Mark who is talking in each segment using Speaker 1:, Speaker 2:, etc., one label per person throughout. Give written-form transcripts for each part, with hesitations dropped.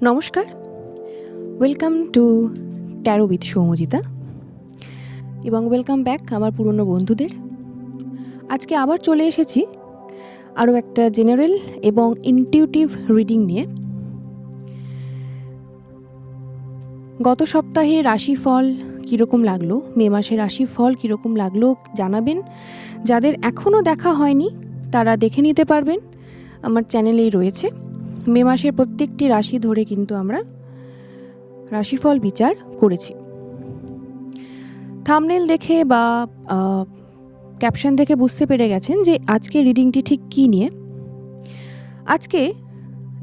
Speaker 1: নমস্কার, welcome to taro with সৌমজিতা এবং welcome back আমার পুরনো বন্ধুদের। আজকে আবার চলে এসেছি আরও একটা জেনারেল এবং ইনটিউটিভ রিডিং নিয়ে। গত সপ্তাহে রাশিফল কীরকম লাগলো, মে মাসের রাশিফল কীরকম লাগলো জানাবেন। যাদের এখনও দেখা হয়নি তারা দেখে নিতে পারবেন, আমার চ্যানেলেই রয়েছে। মে মাসের প্রত্যেকটি রাশি ধরে কিন্তু আমরা রাশিফল বিচার করেছি। থাম্বনেল দেখে বা ক্যাপশন দেখে বুঝতে পেরে গেছেন যে আজকে রিডিংটি ঠিক কী নিয়ে। আজকে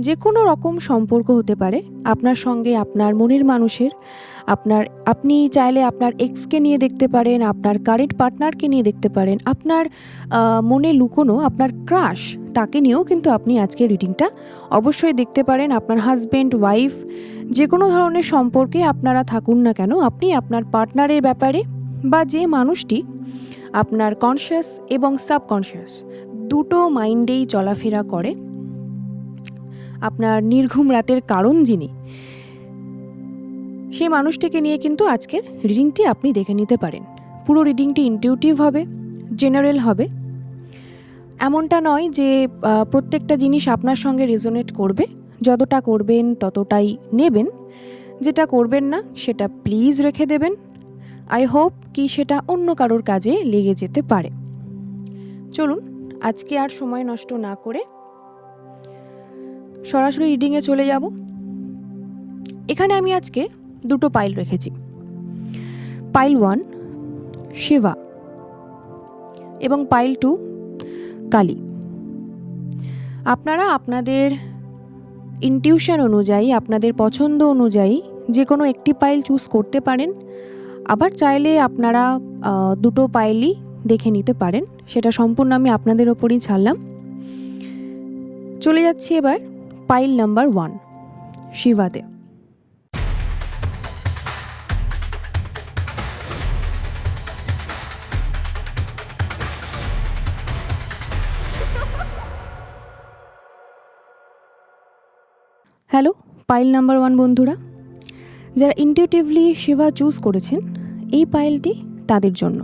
Speaker 1: যে কোনো রকম সম্পর্ক হতে পারে আপনার সঙ্গে, আপনার মনের মানুষের। আপনি চাইলে আপনার এক্সকে নিয়ে দেখতে পারেন, আপনার কারেন্ট পার্টনারকে নিয়ে দেখতে পারেন, আপনার মনে লুকোনো আপনার ক্রাশ তাকে নিয়েও কিন্তু আপনি আজকে রিডিংটা অবশ্যই দেখতে পারেন। আপনার হাজব্যান্ড, ওয়াইফ, যে কোনো ধরনের সম্পর্কে আপনারা থাকুন না কেন, আপনি আপনার পার্টনারের ব্যাপারে বা যে মানুষটি আপনার কনসিয়াস এবং সাবকনসিয়াস দুটো মাইন্ডেই চলাফেরা করে, আপনার নির্ঘুম রাতের কারণ যিনি, সেই মানুষটিকে নিয়ে কিন্তু আজকের রিডিংটি আপনি দেখে নিতে পারেন। পুরো রিডিংটি ইনটিউটিভ হবে, জেনারেল হবে। এমনটা নয় যে প্রত্যেকটা জিনিস আপনার সঙ্গে রেজোনেট করবে। যতটা করবেন ততটাই নেবেন, যেটা করবেন না সেটা প্লিজ রেখে দেবেন। আই হোপ কি সেটা অন্য কারোর কাজে লেগে যেতে পারে। চলুন আজকে আর সময় নষ্ট না করে সরাসরি রিডিংয়ে চলে যাব। এখানে আমি আজকে দুটো পাইল রেখেছি। পাইল 1 শিবা এবং পাইল 2 কালী। আপনারা আপনাদের ইনটিউশন অনুযায়ী, আপনাদের পছন্দ অনুযায়ী যে কোনো একটি পাইল চুজ করতে পারেন। আবার চাইলে আপনারা দুটো পাইলই দেখে নিতে পারেন, সেটা সম্পূর্ণ আমি আপনাদের ওপরই ছাড়লাম। চলে যাচ্ছি এবার পাইল নাম্বার 1 শিবাতে। হ্যালো পাইল নাম্বার 1 বন্ধুরা, যারা ইনটিউটিভলি শিবা চুজ করেছেন, এই পাইলটি তাদের জন্য।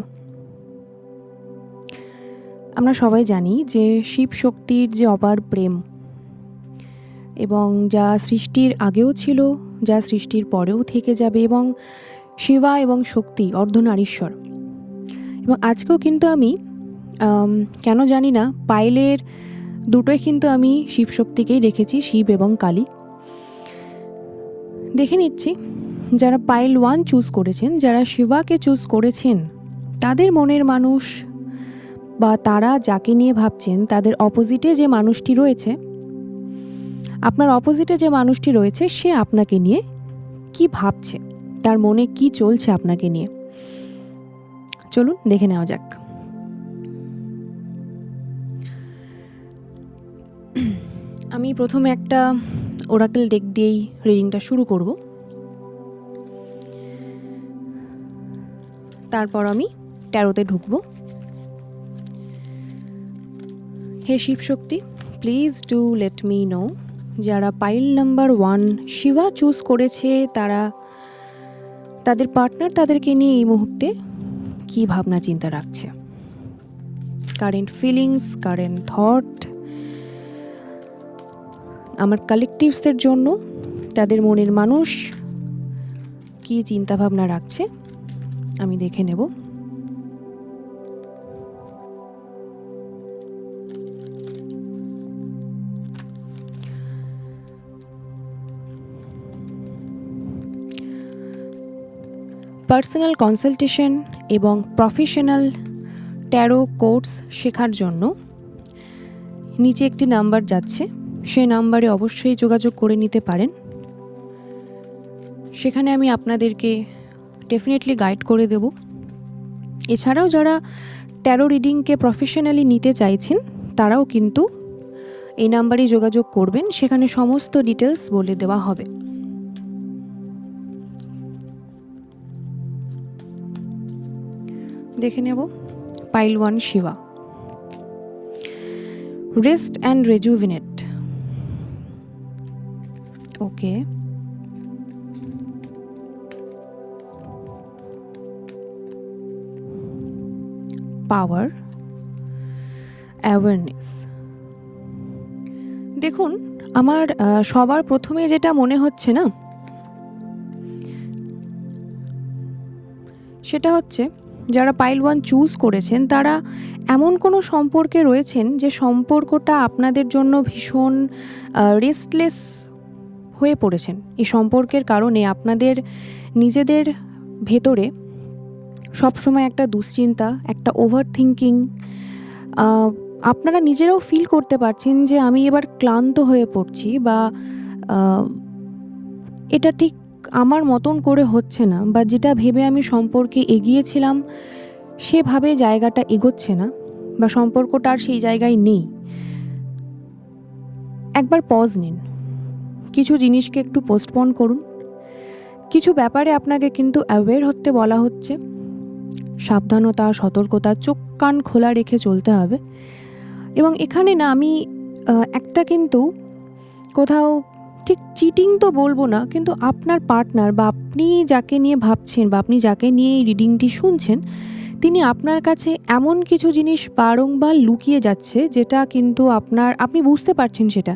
Speaker 1: আমরা সবাই জানি যে শিব শক্তির যে অপার প্রেম এবং যা সৃষ্টির আগেও ছিল, যা সৃষ্টির পরেও থেকে যাবে, এবং শিবা এবং শক্তি অর্ধনারীশ্বর। এবং আজকেও কিন্তু আমি কেন জানি না পাইলের দুটোই কিন্তু আমি শিব শক্তিকেই রেখেছি, শিব এবং কালী। দেখে নিচ্ছি যারা পাইল 1 চুজ করেছেন, যারা শিবাকে চুজ করেছেন, তাদের মনের মানুষ বা তারা যাকে নিয়ে ভাবছেন তাদের অপোজিটে যে মানুষটি রয়েছে, আপনার অপোজিটে যে মানুষটি রয়েছে, সে আপনাকে নিয়ে কি ভাবছে, তার মনে কি চলছে আপনাকে নিয়ে। চলুন দেখে নেওয়া যাক। আমি প্রথমে একটা ওরাকেল ডেক দিয়েই রিডিংটা শুরু করব, তারপর আমি ট্যারোতে ঢুকবো। হে Shiv Shakti, please do let me know যারা পাইল নাম্বার 1 শিবা চুজ করেছে, তারা তাদের পার্টনার তাদেরকে নিয়ে এই মুহূর্তে কী ভাবনা চিন্তা রাখছে, কারেন্ট ফিলিংস, কারেন্ট থট। আমার কালেকটিভসদের জন্য তাদের মনের মানুষ কী চিন্তাভাবনা রাখছে আমি দেখে নেব। পার্সোনাল কনসালটেশন এবং প্রফেশনাল ট্যারো কোর্স শেখার জন্য নিচে একটি নাম্বার যাচ্ছে, সেই নাম্বারে অবশ্যই যোগাযোগ করে নিতে পারেন। সেখানে আমি আপনাদেরকে ডেফিনেটলি গাইড করে দেব। এছাড়াও যারা ট্যারো রিডিংকে প্রফেশনালি নিতে চাইছেন, তারাও কিন্তু এই নাম্বারেই যোগাযোগ করবেন, সেখানে সমস্ত ডিটেলস বলে দেওয়া হবে। দেখে নেব pile 1 Shiva. Rest and rejuvenate. Okay, power, awareness. দেখুন, আমার সবার প্রথমে যেটা মনে হচ্ছে না, সেটা হচ্ছে যারা পাইল 1 চুজ করেছেন তারা এমন কোনো সম্পর্কে রয়েছেন যে সম্পর্কটা আপনাদের জন্য ভীষণ রেস্টলেস হয়ে পড়েছেন। এই সম্পর্কের কারণে আপনাদের নিজেদের ভেতরে সবসময় একটা দুশ্চিন্তা, একটা ওভার থিঙ্কিং, আপনারা নিজেরাও ফিল করতে পারছেন যে আমি এবার ক্লান্ত হয়ে পড়ছি, বা এটা ঠিক আমার মতন করে হচ্ছে না, বা যেটা ভেবে আমি সম্পর্কে এগিয়েছিলাম সেভাবে জায়গাটা এগোচ্ছে না, বা সম্পর্কটা আর সেই জায়গায় নেই। একবার পজ নিন, কিছু জিনিসকে একটু পোস্টপোন করুন। কিছু ব্যাপারে আপনাকে কিন্তু অ্যাওয়্যার হতে বলা হচ্ছে, সাবধানতা, সতর্কতা, চোখ কান খোলা রেখে চলতে হবে। এবং এখানে না আমি একটা কিন্তু কোথাও ঠিক চিটিং তো বলবো না, কিন্তু আপনার পার্টনার বা আপনি যাকে নিয়ে ভাবছেন বা আপনি যাকে নিয়ে এই রিডিংটি শুনছেন, তিনি আপনার কাছে এমন কিছু জিনিস বারংবার লুকিয়ে যাচ্ছে যেটা কিন্তু আপনি বুঝতে পারছেন সেটা,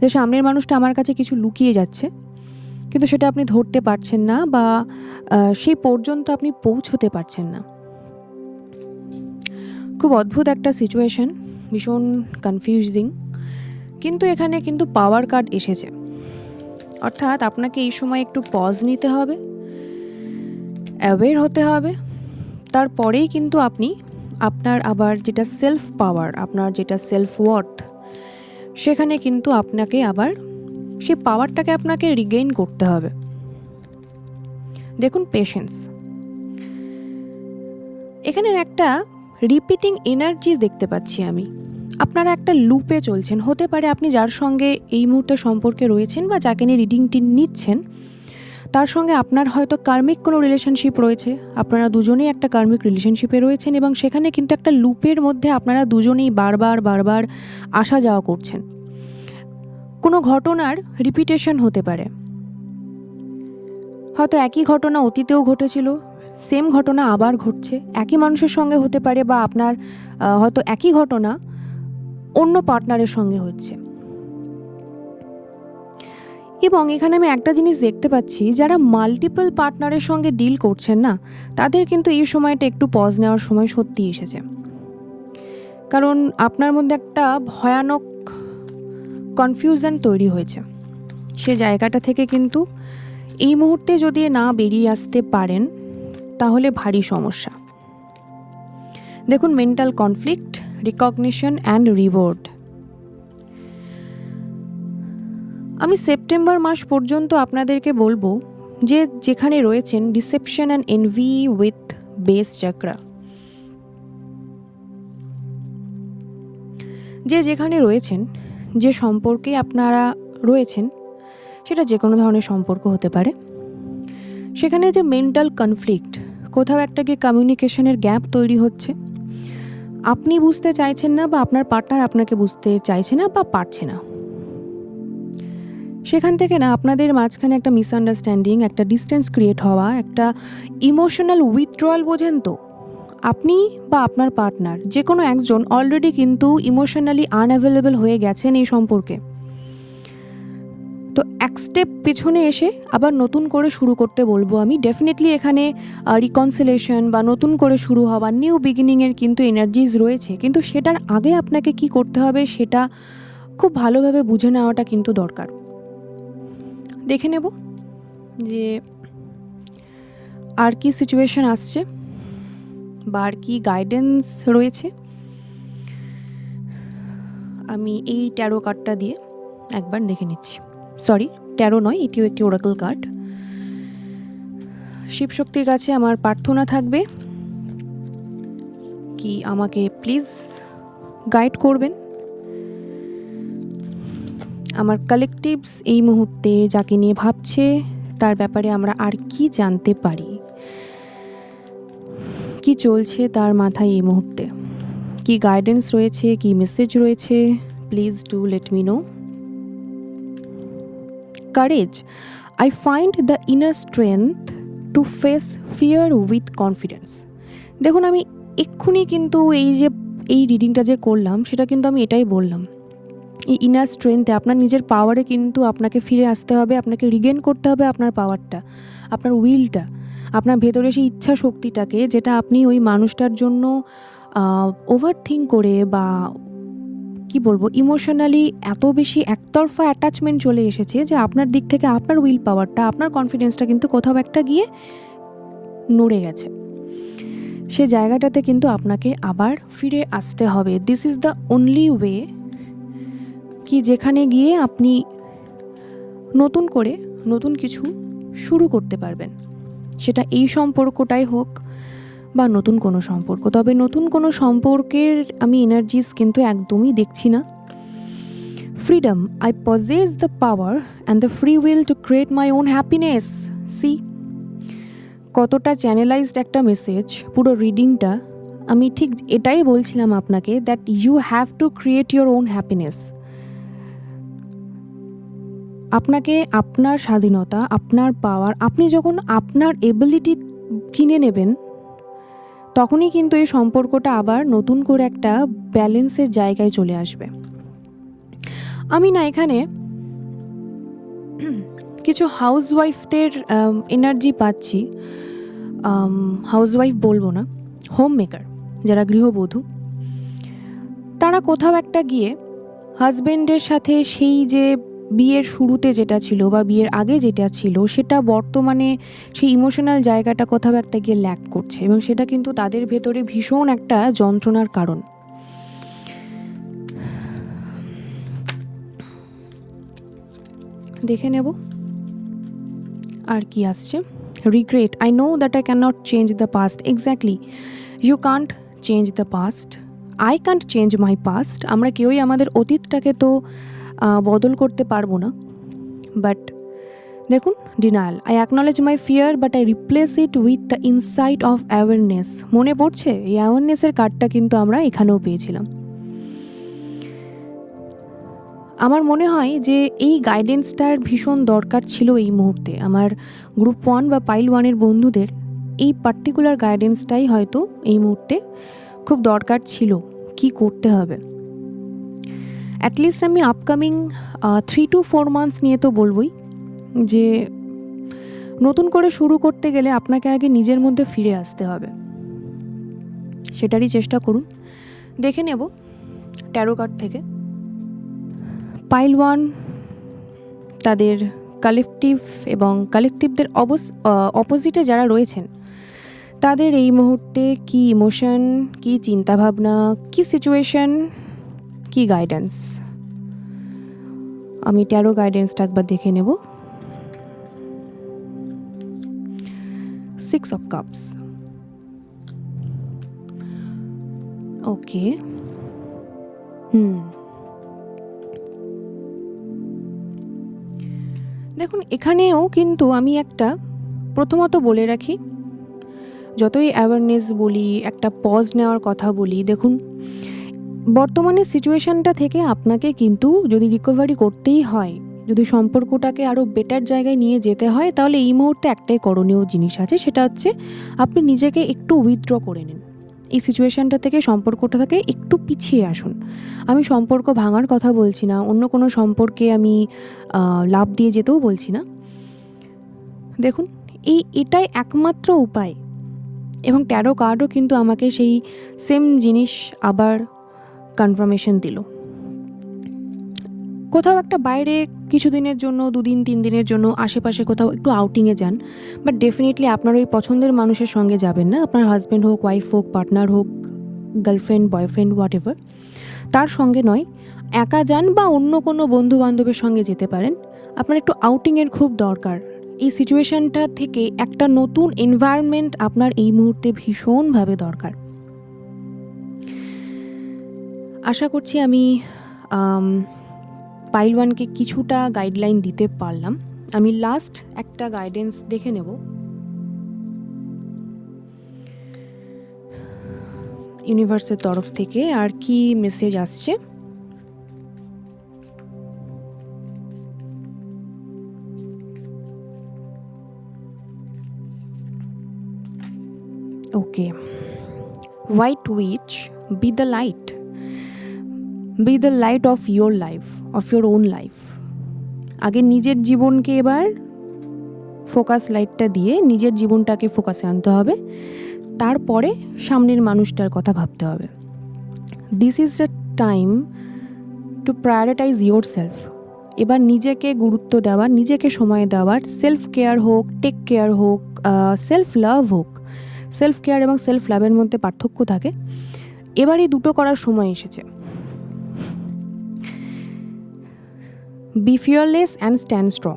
Speaker 1: যে সামনের মানুষটা আমার কাছে কিছু লুকিয়ে যাচ্ছে, কিন্তু সেটা আপনি ধরতে পারছেন না, বা সেই পর্যন্ত আপনি পৌঁছতে পারছেন না। খুব অদ্ভুত একটা সিচুয়েশন, ভীষণ কনফিউজিং। কিন্তু এখানে কিন্তু পাওয়ার কার্ড এসেছে, অর্থাৎ আপনাকে এই সময় একটু পজ নিতে হবে, অ্যাওয়্যার হতে হবে। তারপরেই কিন্তু আপনি আপনার আবার যেটা সেলফ পাওয়ার, আপনার যেটা সেলফ ওয়ার্থ, সেখানে কিন্তু আপনাকে আবার সেই পাওয়ারটাকে আপনাকে রিগেইন করতে হবে। দেখুন, পেশেন্স। এখানের একটা রিপিটিং এনার্জি দেখতে পাচ্ছি আমি। আপনারা একটা লুপে চলছেন। হতে পারে আপনি যার সঙ্গে এই মুহূর্তে সম্পর্কে রয়েছেন বা যাকে নিয়ে রিডিংটি নিচ্ছেন, তার সঙ্গে আপনার হয়তো কার্মিক কোনো রিলেশনশিপ রয়েছে, আপনারা দুজনেই একটা কার্মিক রিলেশনশিপে রয়েছেন, এবং সেখানে কিন্তু একটা লুপের মধ্যে আপনারা দুজনেই বারবার আসা যাওয়া করছেন। কোনো ঘটনার রিপিটেশন হতে পারে, হয়তো একই ঘটনা অতীতেও ঘটেছিল, সেম ঘটনা আবার ঘটছে, একই মানুষের সঙ্গে হতে পারে, বা আপনার হয়তো একই ঘটনা অন্য পার্টনারের সঙ্গে হচ্ছে। এবং এখানে আমি একটা জিনিস দেখতে পাচ্ছি, যারা মাল্টিপল পার্টনারের সঙ্গে ডিল করছেন না, তাদের কিন্তু এই সময়টা একটু পজ নেওয়ার সময় সত্যি এসেছে। কারণ আপনার মধ্যে একটা ভয়ানক কনফিউশন তৈরি হয়েছে। সে জায়গাটা থেকে কিন্তু এই মুহূর্তে যদি না বেরিয়ে আসতে পারেন তাহলে ভারী সমস্যা। দেখুন, mental conflict, recognition and reward. আমি সেপ্টেম্বর মাস পর্যন্ত আপনাদেরকে বলবো যে যেখানে রয়েছেন deception and envy with base chakra, যে যেখানে রয়েছেন, যে সম্পর্কে আপনারা রয়েছেন, সেটা যে কোনো ধরনের সম্পর্ক হতে পারে, সেখানে যে মেন্টাল কনফ্লিক্ট, কোথাও একটা গিয়ে কমিউনিকেশনের গ্যাপ তৈরি হচ্ছে, আপনি বুঝতে চাইছেন না বা আপনার পার্টনার আপনাকে বুঝতে চাইছে না বা পারছে না, সেখান থেকে না আপনাদের মাঝখানে একটা মিসআন্ডারস্ট্যান্ডিং, একটা ডিস্টেন্স ক্রিয়েট হওয়া, একটা ইমোশনাল উইথড্রয়াল, বোঝেন তো? আপনি বা আপনার পার্টনার যে কোনো একজন অলরেডি কিন্তু ইমোশনালি আনঅ্যাভেলেবল হয়ে গেছেন এই সম্পর্কে। তো এক স্টেপ পেছনে এসে আবার নতুন করে শুরু করতে বলবো আমি। ডেফিনেটলি এখানে রিকনসিলেশন বা নতুন করে শুরু হওয়া, নিউ বিগিনিংয়ের কিন্তু এনার্জিজ রয়েছে, কিন্তু সেটার আগে আপনাকে কি করতে হবে সেটা খুব ভালোভাবে বুঝে নেওয়াটা কিন্তু দরকার। দেখে নেব যে আর কি সিচুয়েশন আসছে বা আর কি গাইডেন্স রয়েছে। আমি এই ট্যারো কার্ডটা দিয়ে একবার দেখে নিচ্ছি। সরি, ট্যারো নয়, এটিও একটি ওরাকল কার্ড। শিবশক্তির কাছে আমার প্রার্থনা থাকবে কি আমাকে প্লিজ গাইড করবেন। আমার কালেকটিভস এই মুহূর্তে যাকে নিয়ে ভাবছে তার ব্যাপারে আমরা আর কি জানতে পারি, কি চলছে তার মাথায় এই মুহূর্তে, কি গাইডেন্স রয়েছে, কি মেসেজ রয়েছে, please do let me no. Courage, I find the inner strength to face fear with confidence. দেখুন, আমি এক্ষুনি কিন্তু এই রিডিংটা যে করলাম সেটা কিন্তু আমি এটাই বললাম, এই ইনার স্ট্রেংথে, আপনার নিজের পাওয়ারে কিন্তু আপনাকে ফিরে আসতে হবে, আপনাকে রিগেন করতে হবে আপনার পাওয়ারটা, আপনার উইলটা, আপনার ভেতরে সেই ইচ্ছা শক্তিটাকে, যেটা আপনি ওই মানুষটার জন্য ওভার থিঙ্ক করে বা কি বলবো, ইমোশনালি এত বেশি একতরফা অ্যাটাচমেন্ট চলে এসেছে যে আপনার দিক থেকে আপনার উইল পাওয়ারটা, আপনার কনফিডেন্সটা কিন্তু কোথাও একটা গিয়ে নড়ে গেছে। সে জায়গাটাতে কিন্তু আপনাকে আবার ফিরে আসতে হবে। This is the only way, কি যেখানে গিয়ে আপনি নতুন করে নতুন কিছু শুরু করতে পারবেন, সেটা এই সম্পর্কটাই হোক বা নতুন কোনো সম্পর্ক। তবে নতুন কোনো সম্পর্কের আমি এনার্জিস কিন্তু একদমই দেখছি না। Freedom, I possess the power and the free will to create my own happiness. See, কতটা চ্যানেলাইজড একটা মেসেজ পুরো রিডিংটা। আমি ঠিক এটাই বলছিলাম আপনাকে, that you have to create your own happiness. আপনাকে আপনার স্বাধীনতা, আপনার পাওয়ার, আপনি যখন আপনার এবিলিটি চিনে নেবেন, তখনই কিন্তু এই সম্পর্কটা আবার নতুন করে একটা ব্যালেন্সের জায়গায় চলে আসবে। আমি না এখানে কিছু হাউসওয়াইফদের এনার্জি পাচ্ছি। হাউসওয়াইফ বলবো না, হোম মেকার, যারা গৃহবধূ, তারা কোথাও একটা গিয়ে হাজবেন্ডের সাথে সেই যে বিয়ের শুরুতে যেটা ছিল বা বিয়ের আগে যেটা ছিল, সেটা বর্তমানে সেই ইমোশনাল জায়গাটা কোথাও একটা গিয়ে ল্যাক করছে, এবং সেটা কিন্তু তাদের ভেতরে ভীষণ একটা যন্ত্রণার কারণ। দেখে নেব আর কি আসছে। Regret, I know that I can not change the past. Exactly, you can't change the past, I can't change my past. আমরা কেউই আমাদের অতীতটাকে তো বদল করতে পারবো না। বাট দেখুন, denial, I acknowledge my fear but I replace it with the insight of awareness. মনে পড়ছে, এই অ্যাওয়ারনেসের কার্ডটা কিন্তু আমরা এখানেও পেয়েছিলাম। আমার মনে হয় যে এই গাইডেন্সটার ভীষণ দরকার ছিল এই মুহূর্তে। আমার গ্রুপ 1 বা পাইল 1-এর বন্ধুদের এই পার্টিকুলার গাইডেন্সটাই হয়তো এই মুহূর্তে খুব দরকার ছিল, কি করতে হবে। অ্যাটলিস্ট আমি আপকামিং 3 to 4 মান্থস নিয়ে তো বলবই, যে নতুন করে শুরু করতে গেলে আপনাকে আগে নিজের মধ্যে ফিরে আসতে হবে, সেটারই চেষ্টা করুন। দেখে নেব ট্যারো কার্ড থেকে। পাইল 1 তাদের কালেকটিভ এবং কালেকটিভদের অপোজিটে যারা রয়েছেন, তাদের এই মুহূর্তে কি ইমোশন, কি চিন্তাভাবনা, কি সিচুয়েশন, কি গাইডেন্স, আমি ট্যারো গাইডেন্সটা একবার দেখে নেব। 6 of Cups, ওকে। দেখুন, এখানেও কিন্তু আমি একটা প্রথমত বলে রাখি, যতই অ্যাওয়ারনেস বলি, একটা পজ নেওয়ার কথা বলি, দেখুন বর্তমানে সিচুয়েশানটা থেকে আপনাকে কিন্তু যদি রিকভারি করতেই হয়, যদি সম্পর্কটাকে আরও বেটার জায়গায় নিয়ে যেতে হয়, তাহলে এই মুহূর্তে একটাই করণীয় জিনিস আছে, সেটা হচ্ছে আপনি নিজেকে একটু উইথড্র করে নিন। এই সিচুয়েশানটা থেকে, সম্পর্কটা থেকে একটু পিছিয়ে আসুন। আমি সম্পর্ক ভাঙার কথা বলছি না, অন্য কোনো সম্পর্কে আমি লাভ দিয়ে যেতেও বলছি না। দেখুন, এটাই একমাত্র উপায়, এবং ট্যারো কার্ডও কিন্তু আমাকে সেই সেম জিনিস আবার কনফার্মেশন দিল। কোথাও একটা বাইরে কিছুদিনের জন্য, 2 দিন 3 দিনের জন্য আশেপাশে কোথাও একটু আউটিংয়ে যান, বাট ডেফিনেটলি আপনার ওই পছন্দের মানুষের সঙ্গে যাবেন না। আপনার হাজব্যান্ড হোক, ওয়াইফ হোক, পার্টনার হোক, গার্লফ্রেন্ড, বয়ফ্রেন্ড, হোয়াট এভার, তার সঙ্গে নয়, একা যান বা অন্য কোনো বন্ধু বান্ধবের সঙ্গে যেতে পারেন। আপনার একটু আউটিংয়ের খুব দরকার। এই সিচুয়েশানটা থেকে একটা নতুন এনভায়রনমেন্ট আপনার এই মুহূর্তে ভীষণভাবে দরকার। আশা করছি আমি পাইল 1-কে কিছুটা গাইডলাইন দিতে পারলাম। আমি লাস্ট একটা গাইডেন্স দেখে নেব ইউনিভার্সের তরফ থেকে, আর কি মেসেজ আসছে। Okay, white witch, be the light, be the light of your life, of your own life. আগে নিজের জীবনকে এবার ফোকাস লাইটটা দিয়ে নিজের জীবনটাকে ফোকাসে আনতে হবে, তারপরে সামনের মানুষটার কথা ভাবতে হবে। This is the time to prioritise your self. এবার নিজেকে গুরুত্ব দেওয়ার, নিজেকে সময় দেওয়ার, সেলফ কেয়ার হোক, টেক কেয়ার হোক, সেলফ লাভ হোক। সেলফ কেয়ার এবং সেলফ লাভের মধ্যে পার্থক্য থাকে। এবার এই দুটো করার সময় এসেছে। Be fearless and stand strong.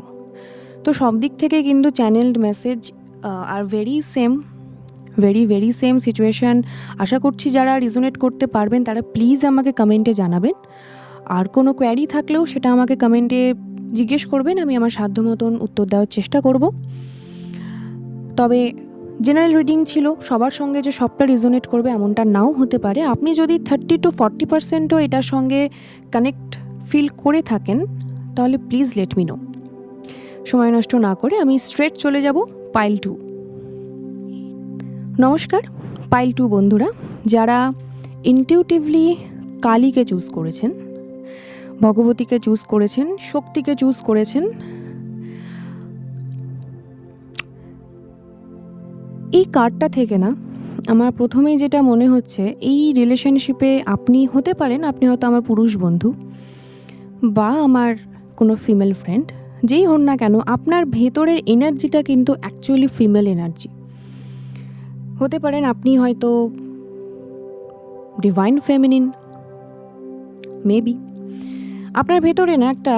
Speaker 1: তো সব দিক থেকে কিন্তু channelled message are very same situation. আশা করছি যারা রিজোনেট করতে পারবেন তারা প্লিজ আমাকে কমেন্টে জানাবেন। আর কোনো কোয়ারি থাকলেও সেটা আমাকে কমেন্টে জিজ্ঞেস করবেন, আমি আমার সাধ্য মতন উত্তর দেওয়ার চেষ্টা করব। তবে জেনারেল রিডিং ছিল, সবার সঙ্গে যে সবটা রিজোনেট করবে এমনটা নাও হতে পারে। আপনি যদি 30 to 40% এটার সঙ্গে কানেক্ট ফিল করে থাকেন তাহলে প্লিজ লেট মি নো। সময় নষ্ট না করে আমি স্ট্রেট চলে যাব পাইল 2। নমস্কার পাইল 2 বন্ধুরা, যারা ইনটিউটিভলি কালীকে চুজ করেছেন, ভগবতীকে চুজ করেছেন, শক্তিকে চুজ করেছেন, এই কার্ডটা থেকে না আমার প্রথমেই যেটা মনে হচ্ছে, এই রিলেশনশিপে আপনি হতে পারেন, আপনি হয়তো আমার পুরুষ বন্ধু বা আমার কোনো ফিমেল ফ্রেন্ড, যেই হন না কেন, আপনার ভেতরের এনার্জিটা কিন্তু অ্যাকচুয়ালি ফিমেল এনার্জি হতে পারেন। আপনি হয়তো ডিভাইন ফেমিনিন, মেবি আপনার ভেতরে না একটা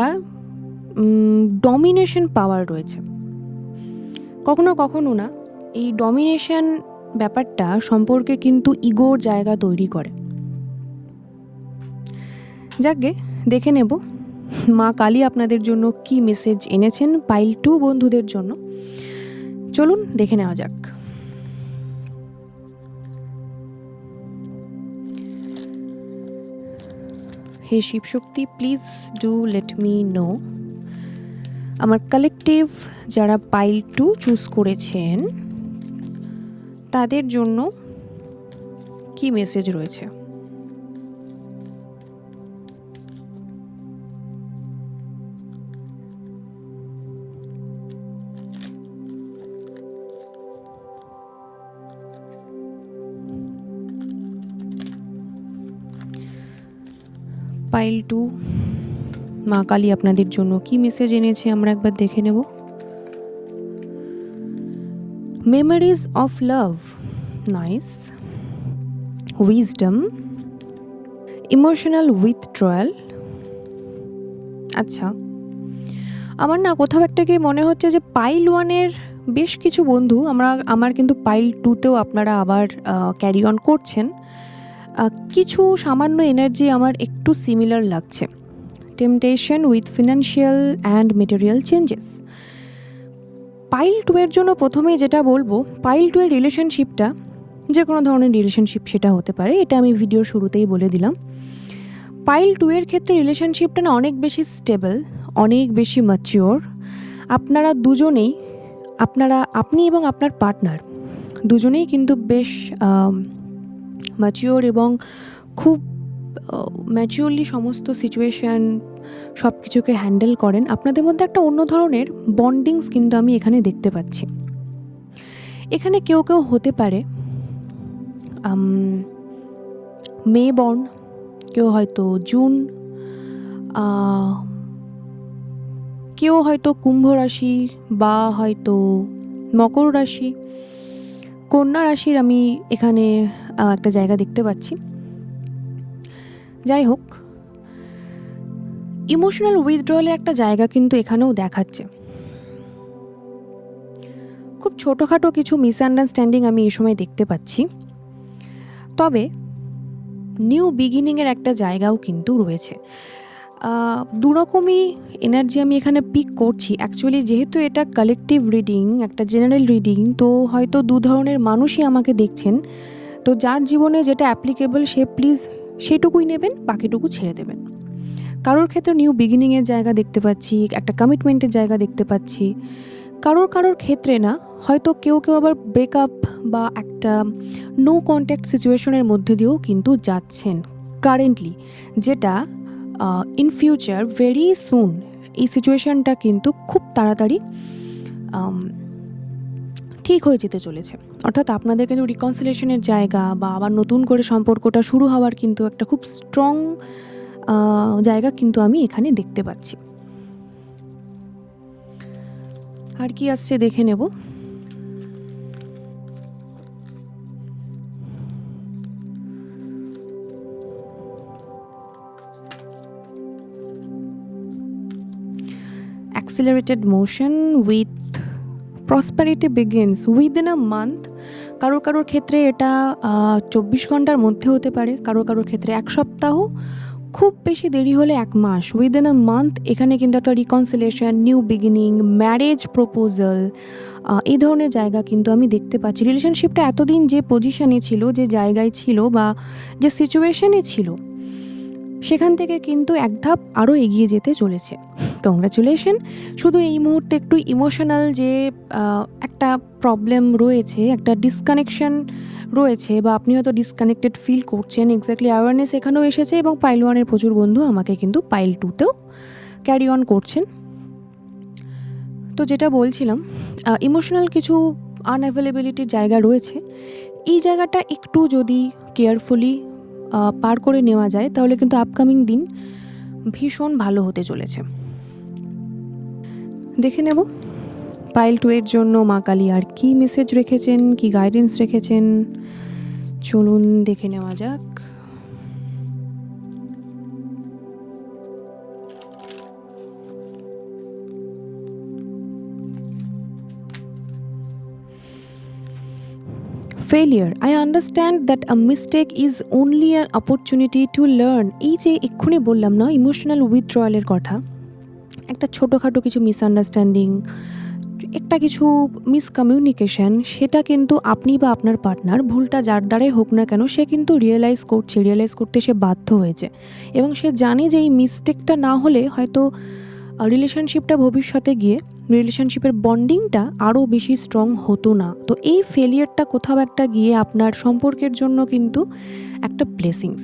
Speaker 1: ডমিনেশন পাওয়ার রয়েছে। কখনো কখনো না এই ডমিনেশন ব্যাপারটা সম্পর্কে কিন্তু ইগোর জায়গা তৈরি করে। যাকগে, দেখে নেব মা কালী আপনাদের জন্য কি মেসেজ এনেছেন পাইল 2 বন্ধুদের জন্য। চলুন দেখে নেওয়া যাক। হে Shivshakti, please do let me know আমার কালেকটিভ যারা পাইল 2 চুজ করেছেন তাদের জন্য কি মেসেজ রয়েছে। পাইল 2 মা কালী আপনাদের জন্য কি মেসেজ এনেছে আমরা একবার দেখে নেব। Memories of love, nice. Wisdom, emotional withdrawal. আচ্ছা, আমার না কোথাও একটা কি মনে হচ্ছে যে পাইল 1-এর বেশ কিছু বন্ধু আমার কিন্তু পাইল 2-তেও আপনারা আবার ক্যারি অন করছেন। কিছু সামান্য এনার্জি আমার একটু সিমিলার লাগছে। Temptation with financial and material changes. Pile 2-এর জন্য প্রথমেই যেটা বলবো, পাইল 2-এর রিলেশনশিপটা যে কোনো ধরনের রিলেশনশিপ সেটা হতে পারে, এটা আমি ভিডিওর শুরুতেই বলে দিলাম। পাইল 2-এর ক্ষেত্রে রিলেশনশিপটা না অনেক বেশি স্টেবল, অনেক বেশি ম্যাচিওর। আপনারা দুজনেই, আপনি এবং আপনার পার্টনার দুজনেই কিন্তু বেশ ম্যাচিওর এবং খুব ম্যাচিওরলি সমস্ত সিচুয়েশান সব কিছুকে হ্যান্ডেল করেন। আপনাদের মধ্যে একটা অন্য ধরনের বন্ডিংস কিন্তু আমি এখানে দেখতে পাচ্ছি। এখানে কেউ কেউ হতে পারে মে বর্ন, কেউ হয়তো জুন, কেউ হয়তো কুম্ভ রাশি বা হয়তো মকর রাশি, কন্যা রাশির আমি এখানে একটা জায়গা দেখতে পাচ্ছি। যাই হোক, ইমোশনাল উইথড্রয়ালের একটা জায়গা কিন্তু এখানেও দেখাচ্ছে। খুব ছোটোখাটো কিছু মিসআন্ডারস্ট্যান্ডিং আমি এই সময় দেখতে পাচ্ছি, তবে নিউ বিগিনিংয়ের একটা জায়গাও কিন্তু রয়েছে। দুরকমই এনার্জি আমি এখানে পিক করছি। অ্যাকচুয়ালি যেহেতু এটা কালেকটিভ রিডিং, একটা জেনারেল রিডিং, তো হয়তো দু ধরনের মানুষই আমাকে দেখছেন। তো যার জীবনে যেটা অ্যাপ্লিকেবল সে প্লিজ সেটুকুই নেবেন, বাকিটুকু ছেড়ে দেবেন। কারোর ক্ষেত্রে নিউ বিগিনিংয়ের জায়গা দেখতে পাচ্ছি, একটা কমিটমেন্টের জায়গা দেখতে পাচ্ছি। কারোর ক্ষেত্রে না, হয়তো কেউ আবার ব্রেকআপ বা একটা একটা নো কন্ট্যাক্ট সিচুয়েশনের মধ্যে দিয়েও কিন্তু যাচ্ছেন কারেন্টলি, যেটা ইন ফিউচার ভেরি সুন এই সিচুয়েশনটা কিন্তু খুব তাড়াতাড়ি ঠিক হয়ে যেতে চলেছে। অর্থাৎ আপনাদের কিন্তু রিকনসিলেশনের জায়গা বা আবার নতুন করে সম্পর্কটা শুরু হওয়ার কিন্তু একটা খুব স্ট্রং জায়গা কিন্তু আমি এখানে দেখতে পাচ্ছি। আর কি আসছে দেখে নেব। Accelerated motion with prosperity begins within a month. কারোর ক্ষেত্রে এটা 24 ঘন্টার মধ্যে হতে পারে, কারোর ক্ষেত্রে 1 সপ্তাহ, খুব বেশি দেরি হলে 1 মাস। উইদিন আ মান্থ এখানে কিন্তু একটা reconciliation, new beginning, marriage proposal, এই ধরনের জায়গা কিন্তু আমি দেখতে পাচ্ছি। রিলেশনশিপটা এতদিন যে পজিশনে ছিল, যে জায়গায় ছিল বা যে সিচুয়েশনে ছিল, সেখান থেকে কিন্তু এক ধাপ আরও এগিয়ে যেতে চলেছে। কংগ্রাচুলেশন। শুধু এই মুহূর্তে একটু ইমোশনাল যে একটা প্রবলেম রয়েছে, একটা ডিসকানেকশন রয়েছে, বা আপনি হয়তো ডিসকানেক্টেড ফিল করছেন, এক্স্যাক্টলি অ্যাওয়ারনেস এখানেও এসেছে, এবং পাইল 1-এর প্রচুর বন্ধু আমাকে কিন্তু পাইল 2-তেও ক্যারি অন করছেন। তো যেটা বলছিলাম, ইমোশনাল কিছু আনঅ্যাভেলেবিলিটির জায়গা রয়েছে। এই জায়গাটা একটু যদি কেয়ারফুলি পার করে নেওয়া যায় তাহলে কিন্তু আপকামিং দিন ভীষণ ভালো হতে চলেছে। দেখে নেব পাইল 2-এর জন্য মা কালী আর কি মেসেজ রেখেছেন, কি গাইডেন্স রেখেছেন। চলুন দেখে নেওয়া যাক। Failure. I understand that a mistake is only an opportunity to learn. এই যে এক্ষুনি বললাম না ইমোশনাল উইথড্রয়ালের কথা, একটা ছোটোখাটো কিছু মিসআন্ডারস্ট্যান্ডিং, একটা কিছু মিসকমিউনিকেশন, সেটা কিন্তু আপনি বা আপনার পার্টনার, ভুলটা যার দ্বারাই হোক না কেন, সে কিন্তু রিয়েলাইজ করতে সে বাধ্য হয়েছে, এবং সে জানে যে এই মিস্টেকটা না হলে হয়তো রিলেশনশিপটা ভবিষ্যতে গিয়ে রিলেশনশিপের বন্ডিংটা আরও বেশি স্ট্রং হতো না। তো এই ফেলিয়ারটা কোথাও একটা গিয়ে আপনার সম্পর্কের জন্য কিন্তু একটা blessings.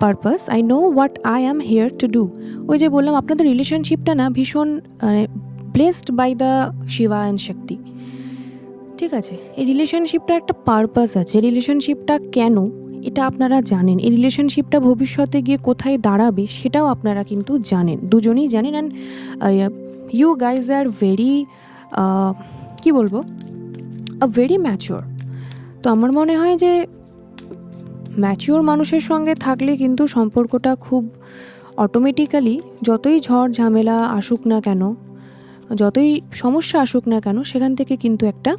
Speaker 1: Purpose, I know what I am here to do. ওই যে বললাম আপনাদের রিলেশনশিপটা না ভীষণ blessed by the Shiva and Shakti, ঠিক আছে? এই রিলেশনশিপটা একটা পারপাস আছে। রিলেশনশিপটা কেন এটা আপনারা জানেন, এই রিলেশনশিপটা ভবিষ্যতে গিয়ে কোথায় দাঁড়াবে সেটাও আপনারা কিন্তু জানেন, দুজনেই জানেন। And you guys are very কী বলবো, ভেরি ম্যাচিওর। তো আমার মনে হয় যে ম্যাচিওর মানুষের সঙ্গে থাকলে কিন্তু সম্পর্কটা খুব অটোমেটিক্যালি, যতই ঝড় ঝামেলা আসুক না কেন, যতই সমস্যা আসুক না কেন, সেখান থেকে কিন্তু একটা,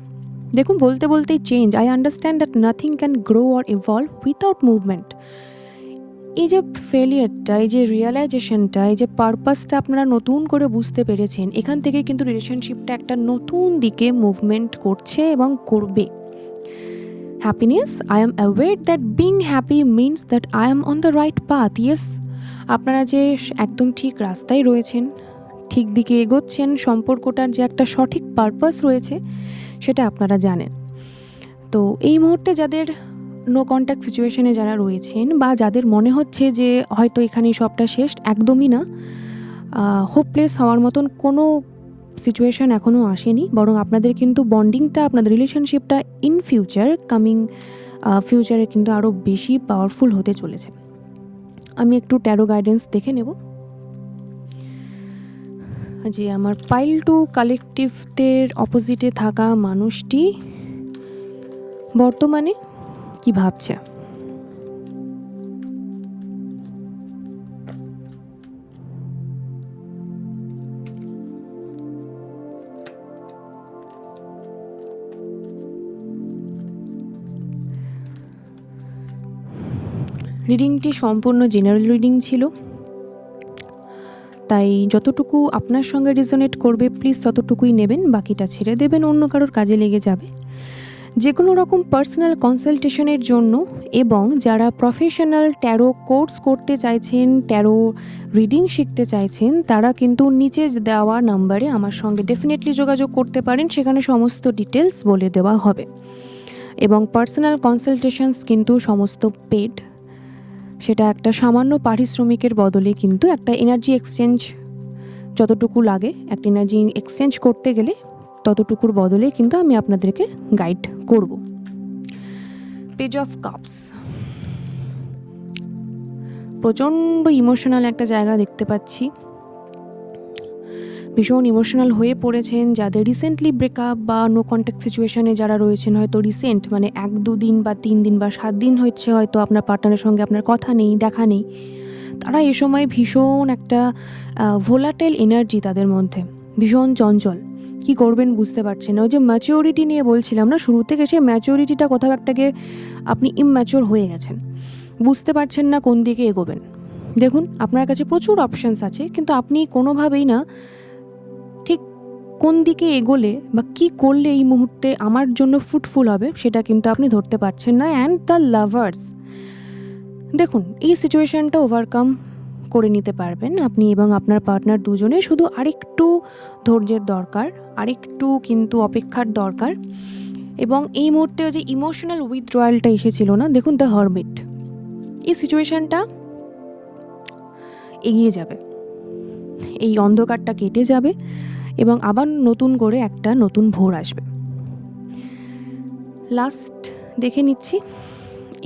Speaker 1: দেখুন বলতেই change. I understand that nothing can grow or evolve without movement. এই যে ফেলিয়ারটা, এই যে রিয়েলাইজেশনটা, এই যে পারপাসটা আপনারা নতুন করে বুঝতে পেরেছেন, এখান থেকে কিন্তু রিলেশনশিপটা একটা নতুন দিকে মুভমেন্ট করছে এবং করবে। Happiness, I am aware that being happy means that I am on the right path. Yes, আপনারা যে একদম ঠিক রাস্তায় রয়েছেন, ঠিক দিকে এগোচ্ছেন, সম্পর্কটার যে একটা সঠিক পারপাস রয়েছে সেটা আপনারা জানেন। তো এই মুহূর্তে যাদের নো কন্ট্যাক্ট সিচুয়েশনে যারা রয়েছেন, বা যাদের মনে হচ্ছে যে হয়তো এখানেই সবটা শেষ, একদমই না। হোপলেস হওয়ার মতন কোনো সিচুয়েশান এখনও আসেনি, বরং আপনাদের কিন্তু বন্ডিংটা, আপনাদের রিলেশনশিপটা ইন ফিউচার, কামিং ফিউচারে কিন্তু আরও বেশি পাওয়ারফুল হতে চলেছে। আমি একটু ট্যারো গাইডেন্স দেখে নেব যে আমার পাইল 2 কালেকটিভদের অপোজিটে থাকা মানুষটি বর্তমানে কি ভাবছে। রিডিংটি সম্পূর্ণ জেনারেল রিডিং ছিল, তাই যতটুকু আপনার সঙ্গে রেজোনেট করবে প্লিজ ততটুকুই নেবেন, বাকিটা ছেড়ে দেবেন, অন্য কারোর কাজে লেগে যাবে। যে কোনো রকম পার্সোনাল কনসালটেশনের জন্য এবং যারা প্রফেশনাল ট্যারো কোর্স করতে চাইছেন, ট্যারো রিডিং শিখতে চাইছেন, তারা কিন্তু নিচে দেওয়া নাম্বারে আমার সঙ্গে ডেফিনেটলি যোগাযোগ করতে পারেন। সেখানে সমস্ত ডিটেলস বলে দেওয়া হবে এবং পার্সোনাল কনসালটেশনস কিন্তু সমস্ত পেড। সেটা একটা সামান্য পারিশ্রমিকের বদলে কিন্তু একটা এনার্জি এক্সচেঞ্জ যতটুকু লাগে, একটা এনার্জি এক্সচেঞ্জ করতে গেলে ততটুকুর বদলে কিন্তু আমি আপনাদেরকে গাইড করব। পেজ অফ কাপস, প্রচণ্ড ইমোশনাল একটা জায়গা দেখতে পাচ্ছি। ভীষণ ইমোশনাল হয়ে পড়েছেন যাদের রিসেন্টলি ব্রেকআপ বা নো কন্ট্যাক্ট সিচুয়েশনে যারা রয়েছেন, হয়তো রিসেন্ট মানে 1-2 দিন বা 3 দিন বা 7 দিন হচ্ছে হয়তো আপনার পার্টনারের সঙ্গে আপনার কথা নেই, দেখা নেই। তারা এ সময় ভীষণ একটা ভোলাটাইল এনার্জি তাদের মধ্যে, ভীষণ চঞ্চল, কি করবেন বুঝতে পারছেন না। ওই যে ম্যাচিওরিটি নিয়ে বলছিলাম না শুরু থেকে, সেই ম্যাচিওরিটিটা কোথাও একটাকে আপনি ইমম্যাচিওর হয়ে গেছেন, বুঝতে পারছেন না কোন দিকে এগোবেন। দেখুন আপনার কাছে প্রচুর অপশানস আছে, কিন্তু আপনি কোনোভাবেই না ঠিক কোন দিকে এগোলে বা কী করলে এই মুহূর্তে আমার জন্য ফ্রুটফুল হবে সেটা কিন্তু আপনি ধরতে পারছেন না। অ্যান্ড দ্য লাভার্স, দেখুন এই সিচুয়েশানটা ওভারকাম করে নিতে পারবেন আপনি এবং আপনার পার্টনার দুজনে। শুধু আরেকটু ধৈর্যের দরকার, আরেকটু কিন্তু অপেক্ষার দরকার। এবং এই মুহূর্তে যে ইমোশনাল উইথড্রয়ালটা এসেছিল না, দেখুন দ্য হারমিট, এই সিচুয়েশানটা এগিয়ে যাবে, এই অন্ধকারটা কেটে যাবে এবং আবার নতুন করে একটা নতুন ভোর আসবে। লাস্ট দেখে নিচ্ছি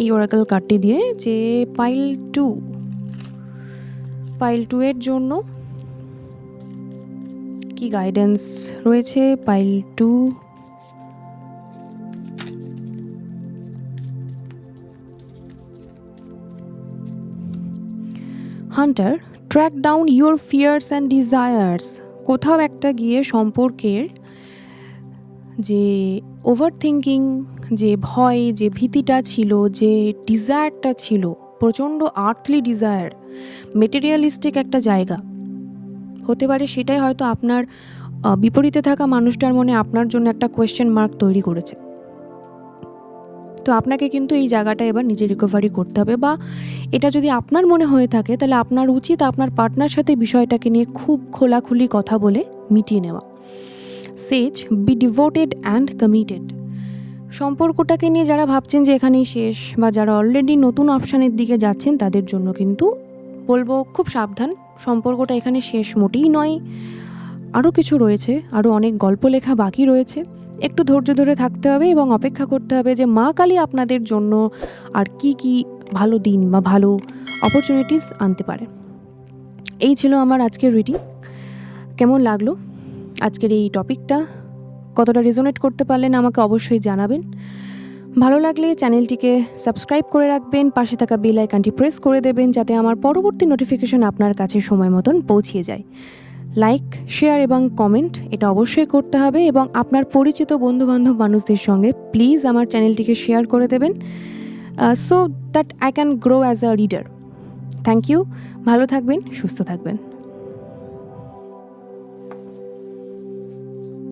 Speaker 1: এই ওরাকল কার্ডটি দিয়ে যে পাইল 2 এর জন্য কি গাইডেন্স রয়েছে। Pile 2, hunter, track down your fears and desires. কোথাও একটা গিয়ে সম্পর্কের যে ওভার থিঙ্কিং, যে ভয়, যে ভীতিটা ছিল, যে ডিজায়ারটা ছিল, প্রচণ্ড আর্থলি ডিজায়ার, মেটেরিয়ালিস্টিক একটা জায়গা হতে পারে, সেটাই হয়তো আপনার বিপরীতে থাকা মানুষটার মনে আপনার জন্য একটা কোয়েশ্চেন মার্ক তৈরি করেছে। তো আপনাকে কিন্তু এই জায়গাটা এবার নিজে রিকভারি করতে হবে, বা এটা যদি আপনার মনে হয়ে থাকে তাহলে আপনার উচিত আপনার পার্টনার সাথে বিষয়টাকে নিয়ে খুব খোলাখুলি কথা বলে মিটিয়ে নেওয়া। সেজ, বি ডিভোটেড অ্যান্ড কমিটেড। সম্পর্কটাকে নিয়ে যারা ভাবছেন যে এখানেই শেষ, বা যারা অলরেডি নতুন অপশানের দিকে যাচ্ছেন, তাদের জন্য কিন্তু বলবো খুব সাবধান, সম্পর্কটা এখানে শেষ মোটেই নয়, আরও কিছু রয়েছে, আরও অনেক গল্প লেখা বাকি রয়েছে। একটু ধৈর্য ধরে থাকতে হবে এবং অপেক্ষা করতে হবে যে মা কালী আপনাদের জন্য আর কি ভালো দিন বা ভালো অপরচুনিটিস আনতে পারে। এই ছিল আমার আজকের রিডিং। কেমন লাগলো আজকের এই টপিকটা, কতটা রেজোনেট করতে পারলেন আমাকে অবশ্যই জানাবেন। ভালো লাগলে চ্যানেলটিকে সাবস্ক্রাইব করে রাখবেন, পাশে থাকা বেল আইকনটি প্রেস করে দেবেন যাতে আমার পরবর্তী নোটিফিকেশন আপনার কাছে সময় মতন পৌঁছিয়ে যায়। লাইক, শেয়ার এবং কমেন্ট এটা অবশ্যই করতে হবে, এবং আপনার পরিচিত বন্ধুবান্ধব মানুষদের সঙ্গে প্লিজ আমার চ্যানেলটিকে শেয়ার করে দেবেন, so that I can grow as a reader. Thank you, ভালো থাকবেন, সুস্থ থাকবেন।